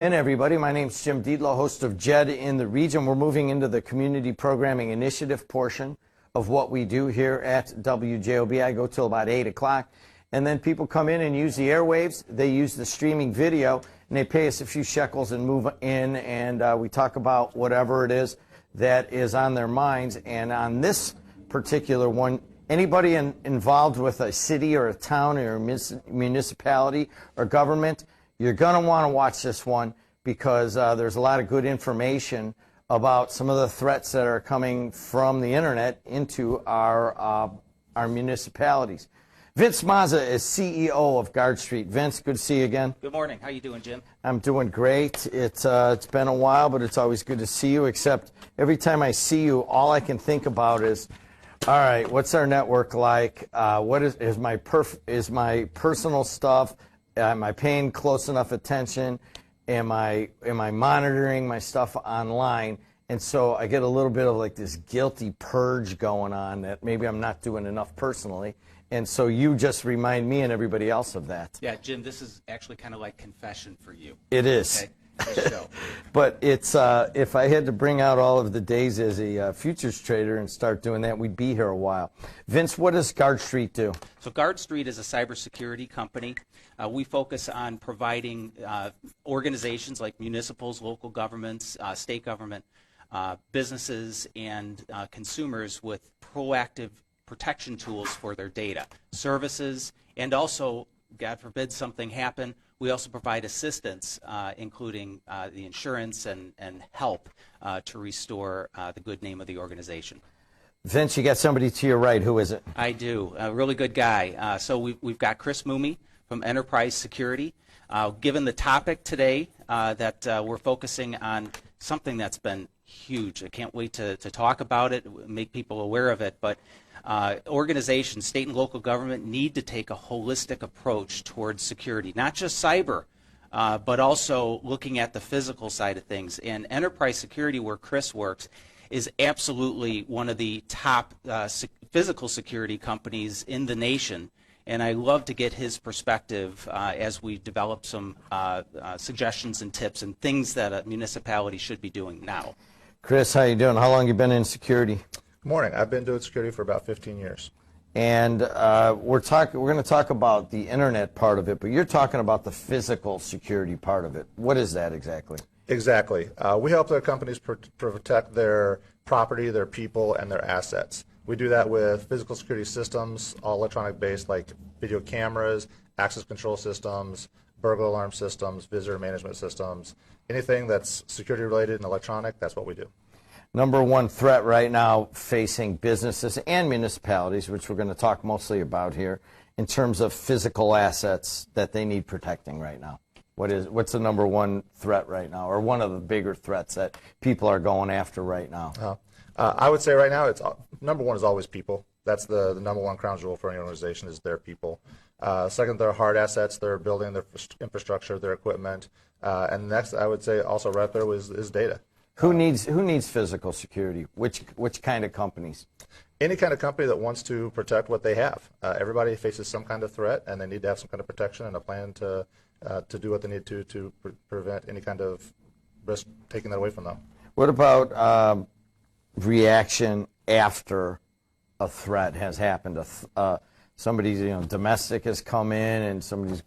And everybody, my name's Jim Dietlow, host of JED in the Region. We're moving into the Community Programming Initiative portion of what we do here at WJOB. I go till about 8 o'clock, and then people come in and use the airwaves. They use the streaming video, and they pay us a few shekels and move in, and we talk about whatever it is that is on their minds. And on this particular one, anybody involved with a city or a town or a municipality or government, you're going to want to watch this one because there's a lot of good information about some of the threats that are coming from the internet into our municipalities. Vince Mazza is CEO of Guard Street. Vince, good to see you again. Good morning. How you doing, Jim? I'm doing great. It's been a while, but it's always good to see you, except every time I see you, all I can think about is, all right, what's our network like? What is my personal stuff? Am I paying close enough attention? Am I monitoring my stuff online? And so I get a little bit of like this guilty purge going on that maybe I'm not doing enough personally. And so you just remind me and everybody else of that. Yeah, Jim, this is actually kind of like confession for you. It is. Okay? Show. But it's if I had to bring out all of the days as a futures trader and start doing that, we'd be here a while. Vince, what does Guard Street do? So Guard Street is a cybersecurity company. We focus on providing organizations like municipals, local governments, state government, businesses, and consumers with proactive protection tools for their data, services, and also, God forbid something happen, we also provide assistance, including the insurance and help to restore the good name of the organization. Vince, you got somebody to your right. Who is it? I do. A really good guy. So we've got Chris Mooney from Enterprise Security. Given the topic today that we're focusing on something that's been huge. I can't wait to talk about it, make people aware of it. But organizations, state and local government, need to take a holistic approach towards security, not just cyber, but also looking at the physical side of things. And Enterprise Security, where Chris works, is absolutely one of the top physical security companies in the nation. And I love to get his perspective as we develop some suggestions and tips and things that a municipality should be doing now. Chris, how you doing? How long you been in security? Good morning. I've been doing security for about 15 years. And we're going to talk about the internet part of it, but you're talking about the physical security part of it. What is that exactly? Exactly. We help their companies protect their property, their people, and their assets. We do that with physical security systems, all electronic based, like video cameras, access control systems, burglar alarm systems, visitor management systems. Anything that's security related and electronic, that's what we do. Number one threat right now facing businesses and municipalities, which we're going to talk mostly about here, in terms of physical assets that they need protecting right now. What's the number one threat right now, or one of the bigger threats that people are going after right now? I would say right now, it's number one is always people. That's the number one crown jewel for any organization is their people. Second, their hard assets, their building, their infrastructure, their equipment. And next, I would say also right there is data. Who needs physical security? Which kind of companies? Any kind of company that wants to protect what they have. Everybody faces some kind of threat, and they need to have some kind of protection and a plan to do what they need to prevent any kind of risk taking that away from them. What about reaction after a threat has happened? Somebody's domestic has come in and somebody's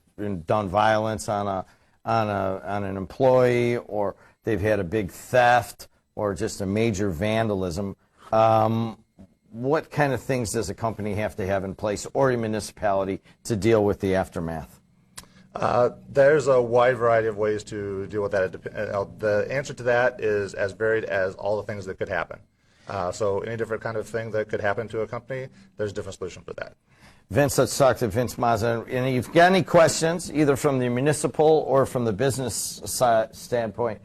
done violence on an employee, or they've had a big theft or just a major vandalism. What kind of things does a company have to have in place, or a municipality, to deal with the aftermath? There's a wide variety of ways to deal with that. The answer to that is as varied as all the things that could happen. So any different kind of thing that could happen to a company, there's a different solution for that. Vince, let's talk to Vince Mazza. And if you've got any questions, either from the municipal or from the business standpoint,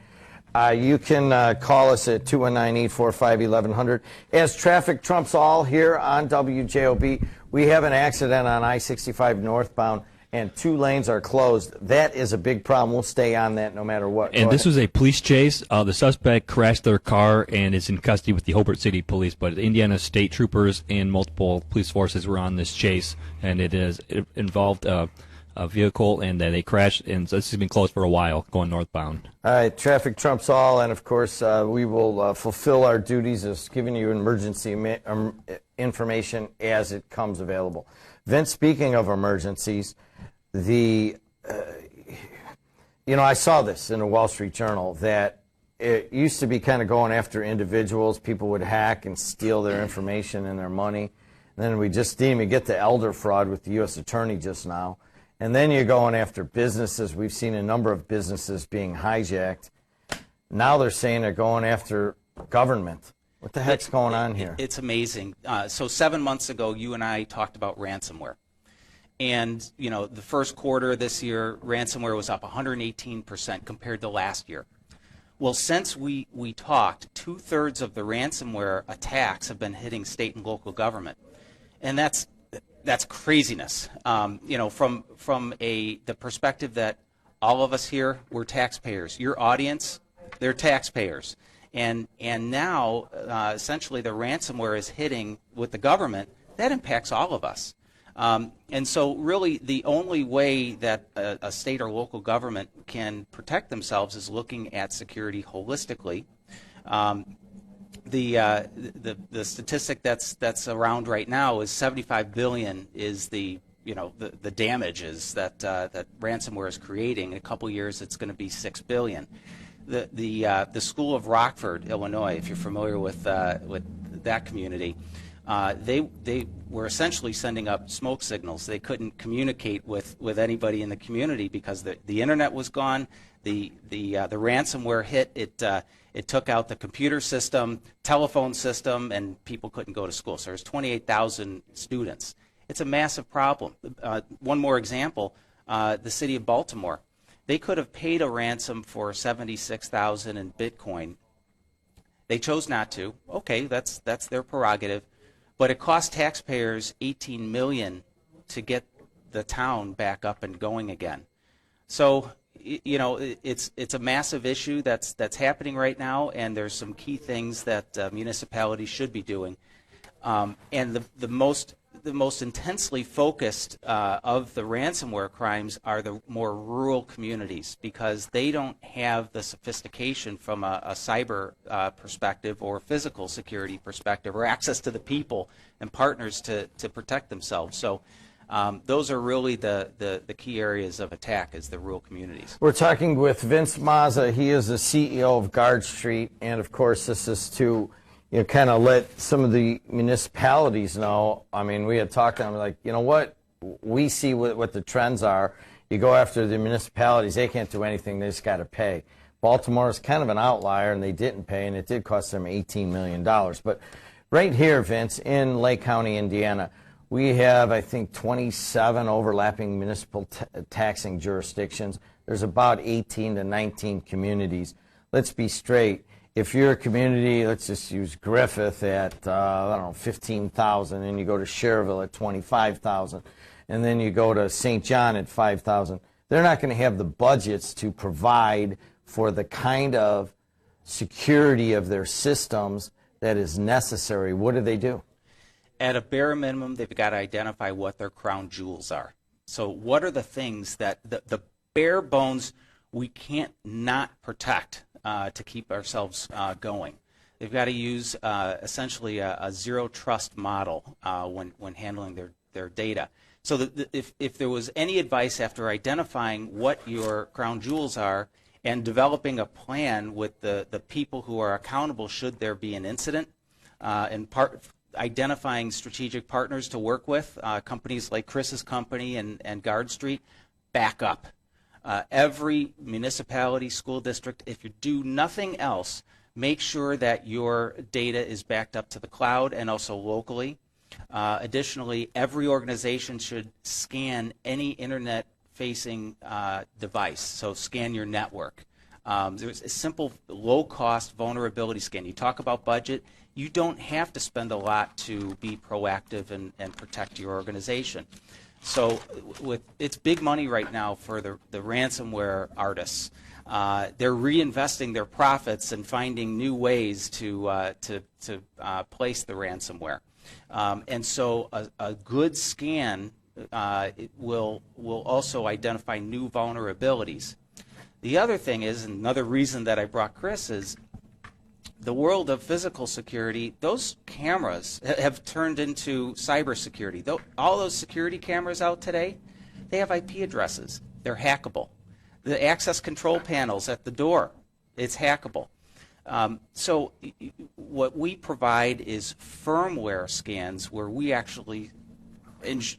you can call us at 219-845-1100. As traffic trumps all here on WJOB, we have an accident on I-65 northbound, and 2 lanes are closed. That is a big problem. We'll stay on that no matter what. And this was a police chase. The suspect crashed their car and is in custody with the Hobart City Police, but Indiana State Troopers and multiple police forces were on this chase, and it involved vehicle, and they crashed. And this has been closed for a while, going northbound. All right, traffic trumps all, and of course, we will fulfill our duties as giving you emergency information as it comes available. Vince, speaking of emergencies, I saw this in the Wall Street Journal that it used to be kind of going after individuals. People would hack and steal their information and their money. And then we just didn't even get the elder fraud with the U.S. Attorney just now. And then you're going after businesses. We've seen a number of businesses being hijacked. Now they're saying they're going after government. What the heck's going on here? It's amazing. So 7 months ago, you and I talked about ransomware. And, the first quarter of this year, ransomware was up 118% compared to last year. Well, since we talked, 2/3 of the ransomware attacks have been hitting state and local government. And that's craziness. From the perspective that all of us here, we're taxpayers. Your audience, they're taxpayers. And now, essentially, the ransomware is hitting with the government. That impacts all of us. And so really the only way that a state or local government can protect themselves is looking at security holistically. The statistic that's around right now is 75 billion is the damages that ransomware is creating. In a couple years, it's going to be 6 billion. The School of Rockford, Illinois, if you're familiar with that community, they were essentially sending up smoke signals. They couldn't communicate with anybody in the community because the internet was gone. The ransomware hit. It took out the computer system, telephone system, and people couldn't go to school. So there's 28,000 students. It's a massive problem. One more example: the city of Baltimore. They could have paid a ransom for $76,000 in Bitcoin. They chose not to. Okay, that's their prerogative. But it cost taxpayers $18 million to get the town back up and going again. So, it's a massive issue that's happening right now, and there's some key things that municipalities should be doing. And the most intensely focused of the ransomware crimes are the more rural communities, because they don't have the sophistication from a cyber perspective or physical security perspective, or access to the people and partners to protect themselves. So those are really the key areas of attack, is the rural communities. We're talking with Vince Mazza. He is the CEO of Guard Street, and of course this is to kind of let some of the municipalities know. I mean, we had talked to them like, what? We see what the trends are. You go after the municipalities, they can't do anything, they just got to pay. Baltimore is kind of an outlier, and they didn't pay, and it did cost them $18 million. But right here, Vince, in Lake County, Indiana, we have, I think, 27 overlapping municipal taxing jurisdictions. There's about 18 to 19 communities. Let's be straight. If you're a community, let's just use Griffith at, 15,000, and you go to Cherville at 25,000, and then you go to St. John at 5,000, they're not going to have the budgets to provide for the kind of security of their systems that is necessary. What do? At a bare minimum, they've got to identify what their crown jewels are. So what are the things that the bare bones we can't not protect to keep ourselves going? They've got to use essentially a zero trust model when handling their data. So if there was any advice after identifying what your crown jewels are and developing a plan with the people who are accountable should there be an incident, and identifying strategic partners to work with, companies like Chris's company and Guard Street, back up. Every municipality, school district, if you do nothing else, make sure that your data is backed up to the cloud and also locally. Additionally, every organization should scan any internet-facing device, so scan your network. There's a simple, low-cost vulnerability scan. You talk about budget. You don't have to spend a lot to be proactive and protect your organization. So it's big money right now for the ransomware artists. They're reinvesting their profits and finding new ways to place the ransomware. And so a good scan it will also identify new vulnerabilities. The other thing is, another reason that I brought Chris is, the world of physical security, those cameras have turned into cybersecurity. All those security cameras out today, they have IP addresses. They're hackable. The access control panels at the door, it's hackable. So what we provide is firmware scans where we actually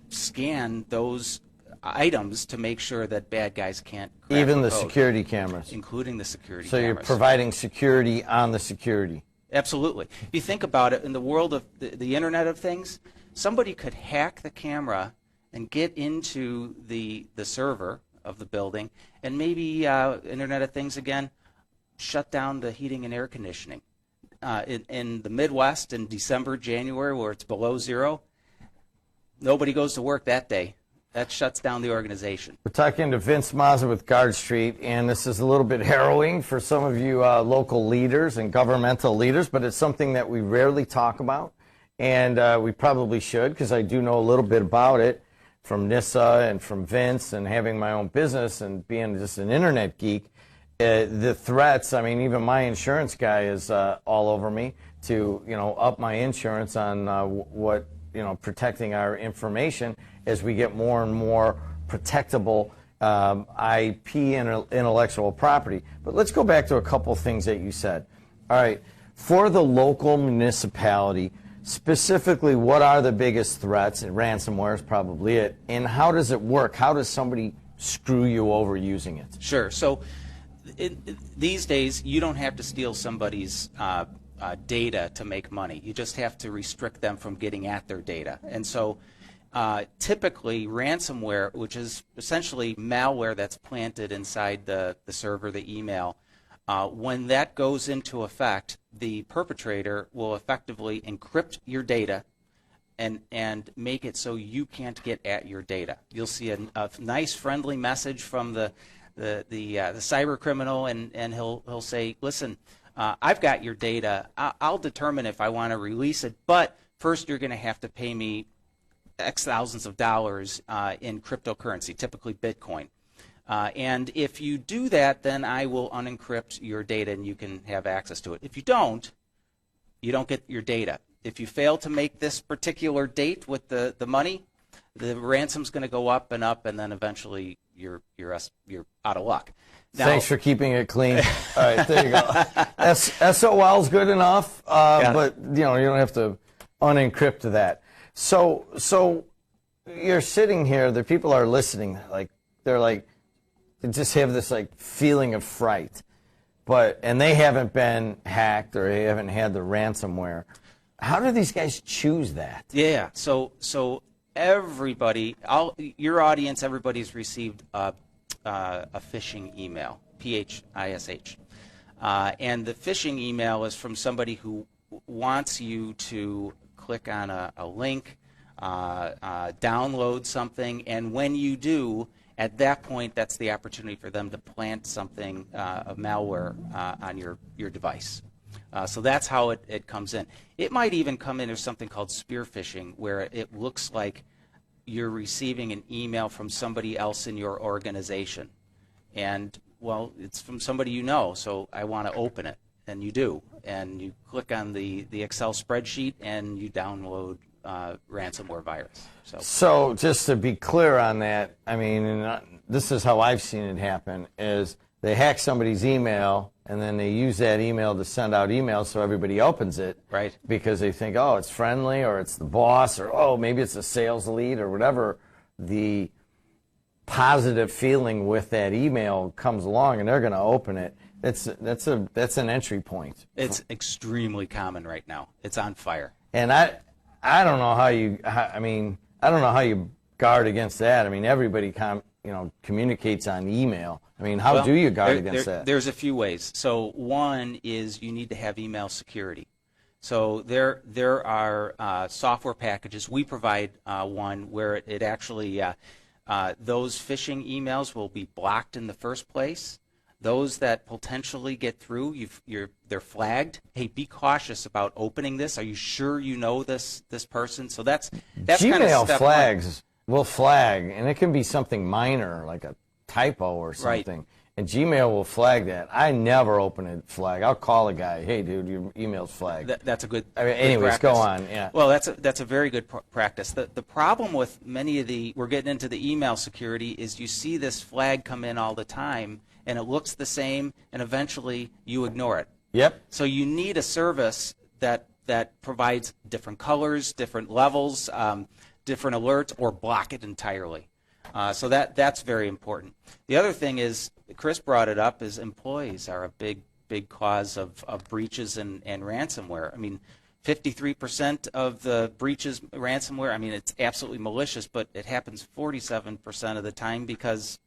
scan those items to make sure that bad guys can't crack Even the code, security cameras. including the security So cameras. you're providing security on the security. Absolutely. If you think about it, in the world of the Internet of Things, somebody could hack the camera and get into the server of the building, and maybe Internet of Things again, shut down the heating and air conditioning. In the Midwest in December, January, where it's below zero, nobody goes to work that day. That shuts down the organization. We're talking to Vince Mazza with Guard Street, and this is a little bit harrowing for some of you local leaders and governmental leaders, but it's something that we rarely talk about, and we probably should, because I do know a little bit about it from NISA and from Vince and having my own business and being just an internet geek. The threats, I mean, even my insurance guy is all over me to, up my insurance on what, protecting our information as we get more and more protectable IP intellectual property. But let's go back to a couple of things that you said. All right, for the local municipality, specifically, what are the biggest threats? And ransomware is probably it. And how does it work? How does somebody screw you over using it? Sure. So these days, you don't have to steal somebody's data to make money. You just have to restrict them from getting at their data. And so typically, ransomware, which is essentially malware that's planted inside the server, the email, when that goes into effect, the perpetrator will effectively encrypt your data and make it so you can't get at your data. You'll see a nice, friendly message from the cyber criminal, and he'll say, listen, I've got your data. I'll determine if I want to release it, but first you're going to have to pay me X thousands of dollars in cryptocurrency, typically Bitcoin. And if you do that, then I will unencrypt your data and you can have access to it. If you don't get your data. If you fail to make this particular date with the money, the ransom's going to go up, and then eventually you're out of luck. Now, thanks for keeping it clean. All right, there you go. SOL is good enough, but you don't have to unencrypt that. So you're sitting here. The people are listening. They just have this feeling of fright, and they haven't been hacked or they haven't had the ransomware. How do these guys choose that? Yeah. So everybody, your audience, everybody's received a phishing email, PHISH. And the phishing email is from somebody who wants you to click on a link, download something, and when you do, at that point, that's the opportunity for them to plant something, of malware, on your device. So that's how it comes in. It might even come in as something called spear phishing, where it looks like you're receiving an email from somebody else in your organization. And, well, it's from somebody you know, so I want to open it. And you do. And you click on the Excel spreadsheet and you download ransomware virus. So just to be clear on that, I mean, this is how I've seen it happen, is they hack somebody's email, and then they use that email to send out emails so everybody opens it. Right. Because they think, oh, it's friendly, or it's the boss, or, oh, maybe it's a sales lead, or whatever the positive feeling with that email comes along, and they're going to open it. That's an entry point. It's extremely common right now. It's on fire. And I don't know how you, I don't know how you guard against that. I mean, everybody communicates on email. I mean, how do you guard against that? There's a few ways. So one is you need to have email security. So there are software packages. We provide one where it actually, those phishing emails will be blocked in the first place. Those that potentially get through, they're flagged. Hey, be cautious about opening this. Are you sure you know this person? So that's kind of Gmail step flags will flag, and it can be something minor, like a typo or something. And Gmail will flag that. I never open a flag. I'll call a guy. Hey, dude, your email's flagged. That's a good. I mean, good anyways, practice. go on. Yeah. Well, that's a very good practice. The problem with many of we're getting into the email security is you see this flag come in all the time, and it looks the same, and eventually you ignore it. Yep. So you need a service that provides different colors, different levels, different alerts, or block it entirely. So that's very important. The other thing is, Chris brought it up, is employees are a big cause of breaches and ransomware. I mean, 53% of the breaches, ransomware, I mean, it's absolutely malicious, but it happens 47% of the time because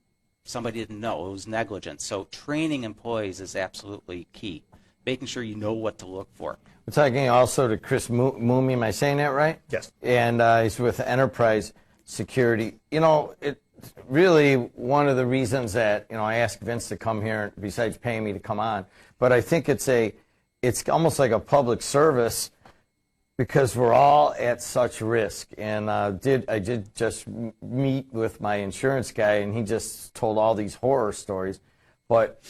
somebody didn't know. It was negligence. So training employees is absolutely key, making sure you know what to look for. We're talking also to Chris Mooney. Am I saying that right? Yes. And he's with Enterprise Security. You know, it really one of the reasons that, you know, I asked Vince to come here, besides paying me to come on, but I think it's almost like a public service because we're all at such risk. And I did just meet with my insurance guy, and he just told all these horror stories. But,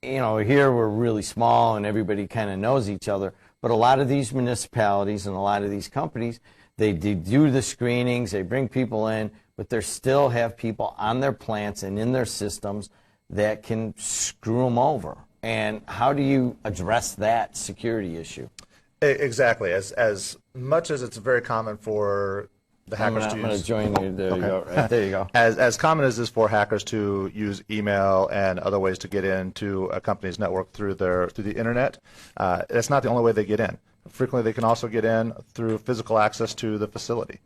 you know, here we're really small and everybody kind of knows each other. But a lot of these municipalities and a lot of these companies, they do the screenings, they bring people in, but they still have people on their plants and in their systems that can screw them over. And how do you address that security issue? Exactly. As much as it's very common for the hackers to use. I'm going to join you. There you go. Right, there you go. As common as it is for hackers to use email and other ways to get into a company's network through the internet, that's not the only way they get in. Frequently, they can also get in through physical access to the facility.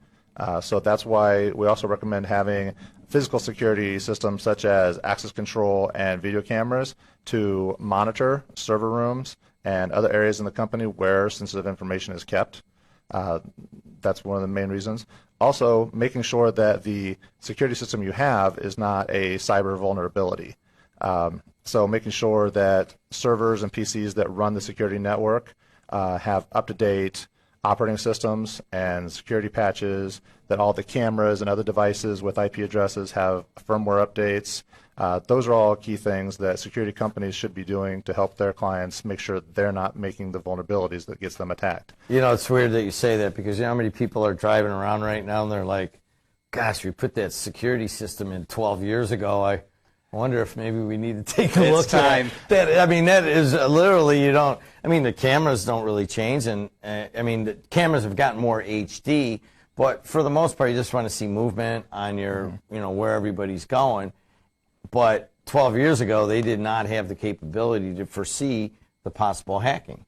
So that's why we also recommend having physical security systems such as access control and video cameras to monitor server rooms and other areas in the company where sensitive information is kept. That's one of the main reasons. Also, making sure that the security system you have is not a cyber vulnerability. So making sure that servers and PCs that run the security network have up-to-date operating systems and security patches, that all the cameras and other devices with IP addresses have firmware updates. Those are all key things that security companies should be doing to help their clients make sure they're not making the vulnerabilities that gets them attacked. You know, it's weird that you say that because you know how many people are driving around right now and they're like, gosh, we put that security system in 12 years ago. I wonder if maybe we need to take a look at that. I mean, that is literally, the cameras don't really change. And, the cameras have gotten more HD. But for the most part, you just want to see movement on your, where everybody's going. But 12 years ago, they did not have the capability to foresee the possible hacking.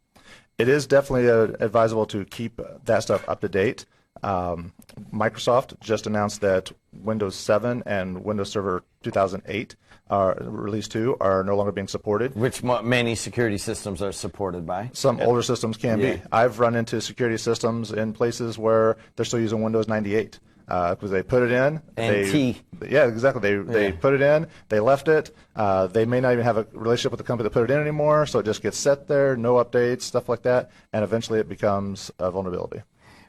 It is definitely advisable to keep that stuff up to date. Microsoft just announced that Windows 7 and Windows Server 2008 Release 2 are no longer being supported. Which many security systems are supported by. Some older systems can be. I've run into security systems in places where they're still using Windows 98 because they put it in. NT. Yeah, exactly. They put it in, they left it. They may not even have a relationship with the company that put it in anymore, so it just gets set there, no updates, stuff like that, and eventually it becomes a vulnerability.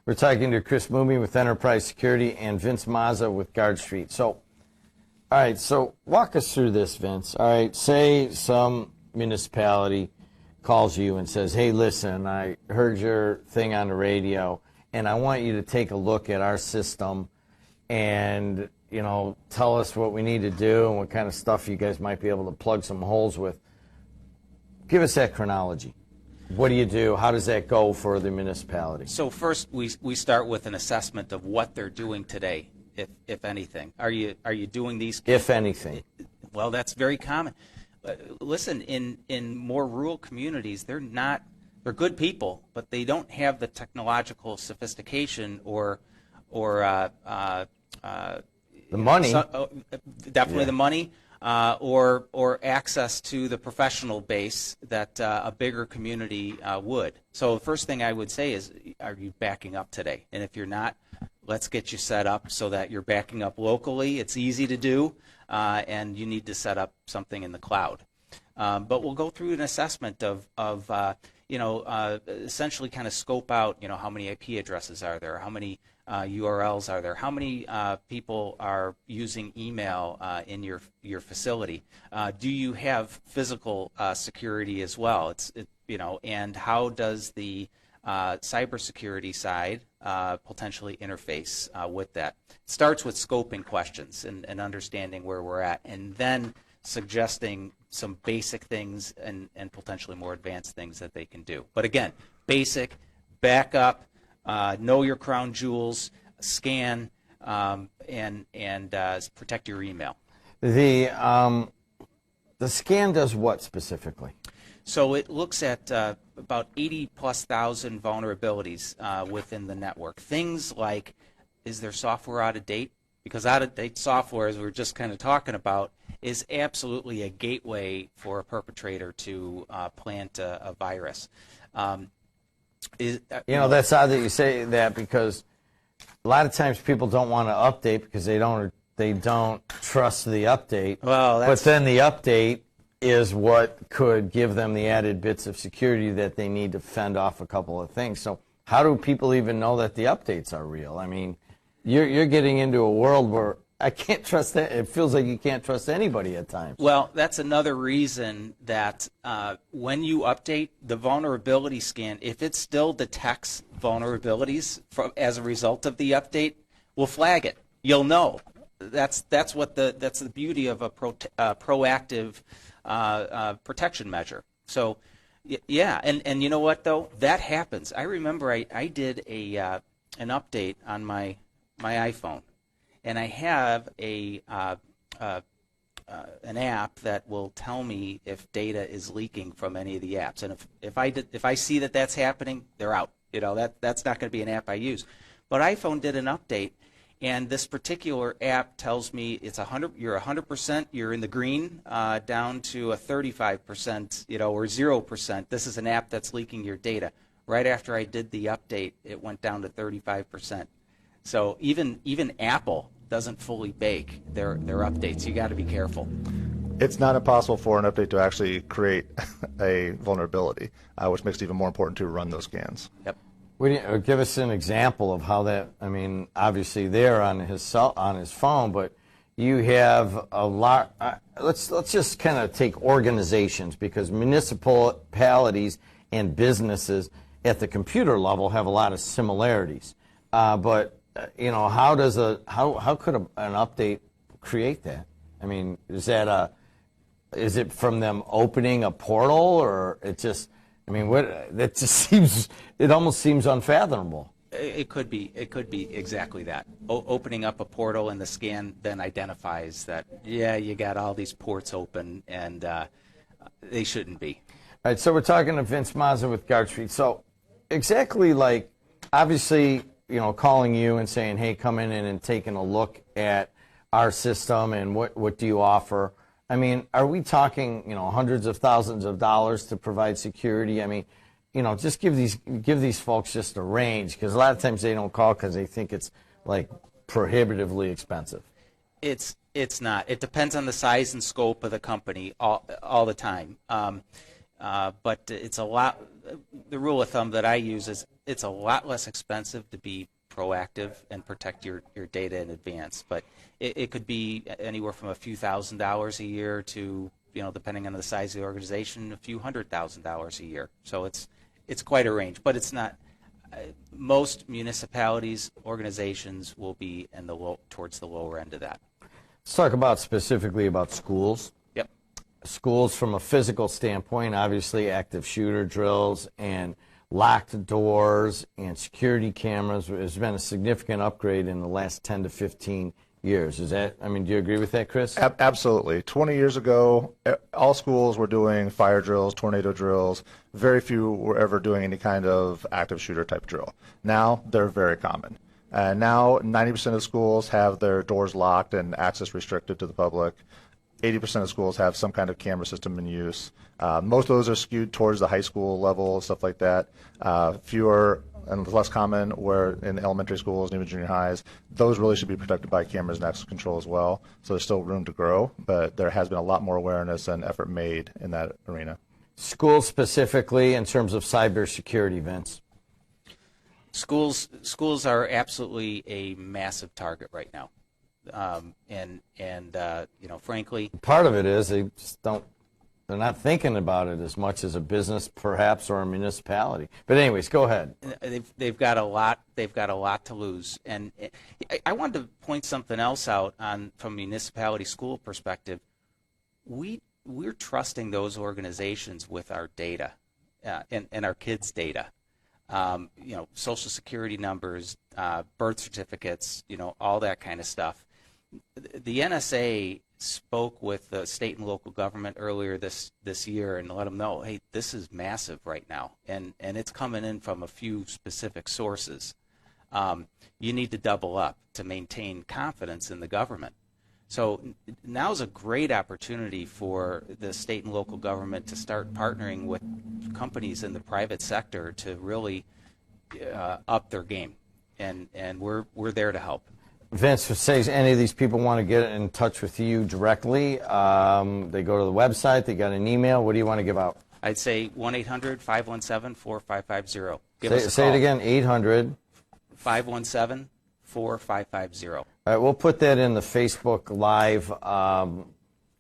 We're talking to Chris Mooney with Enterprise Security and Vince Mazza with Guard Street. So, all right, so walk us through this, Vince. All right, say some municipality calls you and says, hey, listen, I heard your thing on the radio, and I want you to take a look at our system and, tell us what we need to do and what kind of stuff you guys might be able to plug some holes with. Give us that chronology. What do you do? How does that go for the municipality? So first, we start with an assessment of what they're doing today, if anything. Are you doing these? If anything. Well, that's very common. Listen, in more rural communities, they're good people, but they don't have the technological sophistication or the money. Definitely the money. Or access to the professional base that a bigger community would. So the first thing I would say is, are you backing up today? And if you're not, let's get you set up so that you're backing up locally. It's easy to do, and you need to set up something in the cloud. But we'll go through an assessment of essentially kind of scope out, how many IP addresses are there, how many URLs are there? How many people are using email in your facility? Do you have physical security as well? And how does the cybersecurity side potentially interface with that? It starts with scoping questions and understanding where we're at, and then suggesting some basic things and potentially more advanced things that they can do. But again, basic, backup, know your crown jewels, scan, and protect your email. The scan does what specifically? So it looks at about 80,000+ vulnerabilities within the network. Things like, is their software out of date? Because out-of-date software, as we were just kind of talking about, is absolutely a gateway for a perpetrator to plant a virus. That's odd that you say that, because a lot of times people don't want to update because they don't trust the update. Well, but then the update is what could give them the added bits of security that they need to fend off a couple of things. So how do people even know that the updates are real? I mean, you're getting into a world where I can't trust that. It feels like you can't trust anybody at times. Well, that's another reason that when you update the vulnerability scan, if it still detects vulnerabilities as a result of the update, we'll flag it. You'll know. That's the beauty of a proactive protection measure. So, yeah, and you know what though? That happens. I remember I did an update on my iPhone, and I have an app that will tell me if data is leaking from any of the apps, and if I see that that's happening, they're out. That's not going to be an app I use. But iPhone did an update, and this particular app tells me it's 100. You're 100%. You're in the green, down to a 35%, or 0%. This is an app that's leaking your data. Right after I did the update, it went down to 35%. So even Apple doesn't fully bake their updates. You got to be careful. It's not impossible for an update to actually create a vulnerability, which makes it even more important to run those scans. Yep. Give us an example of how that. I mean, obviously they're on his phone, but you have a lot. Let's just kind of take organizations, because municipalities and businesses at the computer level have a lot of similarities. But how could an update create that? I mean, is it from them opening a portal, or it just? I mean, that just seems. It almost seems unfathomable. It could be exactly that. Opening up a portal, and the scan then identifies that, yeah, you got all these ports open, and they shouldn't be. All right, so we're talking to Vince Mazza with Guard Street. So exactly, like, obviously, calling you and saying, hey, come in and taking a look at our system and what do you offer? I mean, are we talking, hundreds of thousands of dollars to provide security? I mean, just give these folks just a range, because a lot of times they don't call because they think it's like prohibitively expensive. It's not. It depends on the size and scope of the company all the time. But it's a lot. The rule of thumb that I use is it's a lot less expensive to be proactive and protect your data in advance. But it could be anywhere from a few $1,000s a year to, depending on the size of the organization, a few $100,000 a year. So it's quite a range. But it's not. Most municipalities, organizations will be towards the lower end of that. Let's talk specifically about schools. Yep. Schools, from a physical standpoint, obviously active shooter drills and locked doors and security cameras has been a significant upgrade in the last 10 to 15 years. Do you agree with that, Chris? Absolutely. 20 years ago, all schools were doing fire drills, tornado drills. Very few were ever doing any kind of active shooter type drill. Now they're very common. Now 90% of schools have their doors locked and access restricted to the public. 80% of schools have some kind of camera system in use. Most of those are skewed towards the high school level, stuff like that. Fewer and less common where in elementary schools and even junior highs. Those really should be protected by cameras and access control as well. So there's still room to grow, but there has been a lot more awareness and effort made in that arena. Schools specifically in terms of cybersecurity, Vince. Schools are absolutely a massive target right now, and frankly, Part of it is they just don't. They're not thinking about it as much as a business, perhaps, or a municipality. But anyways, go ahead. they've got a lot. They've got a lot to lose, and I wanted to point something else out from a municipality school perspective. We're trusting those organizations with our data, and our kids' data. Social security numbers, birth certificates, all that kind of stuff. The NSA spoke with the state and local government earlier this year and let them know, hey, this is massive right now, and it's coming in from a few specific sources. You need to double up to maintain confidence in the government. So now's a great opportunity for the state and local government to start partnering with companies in the private sector to really up their game, and we're there to help. Vince, says any of these people want to get in touch with you directly, they go to the website, they got an email. What do you want to give out? I'd say 1-800-517-4550. Give us a call. Say it again, 800. 517-4550. All right, we'll put that in the Facebook Live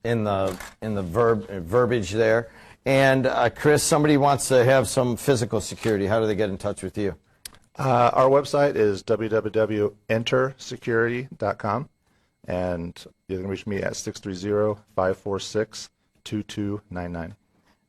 in the verbiage there. And Chris, somebody wants to have some physical security. How do they get in touch with you? Our website is www.entersecurity.com, and you can reach me at 630-546-2299.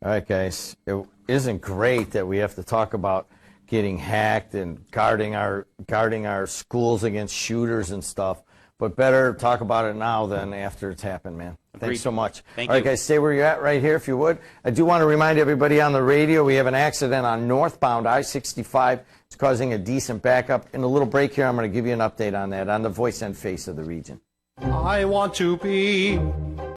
All right, guys. It isn't great that we have to talk about getting hacked and guarding our schools against shooters and stuff, but better talk about it now than after it's happened, man. Thanks so much. Thank All right, you. guys, stay where you're at right here if you would. I do want to remind everybody on the radio we have an accident on northbound I-65. It's causing a decent backup. In a little break here, I'm going to give you an update on that on the Voice and Face of the Region. I want to be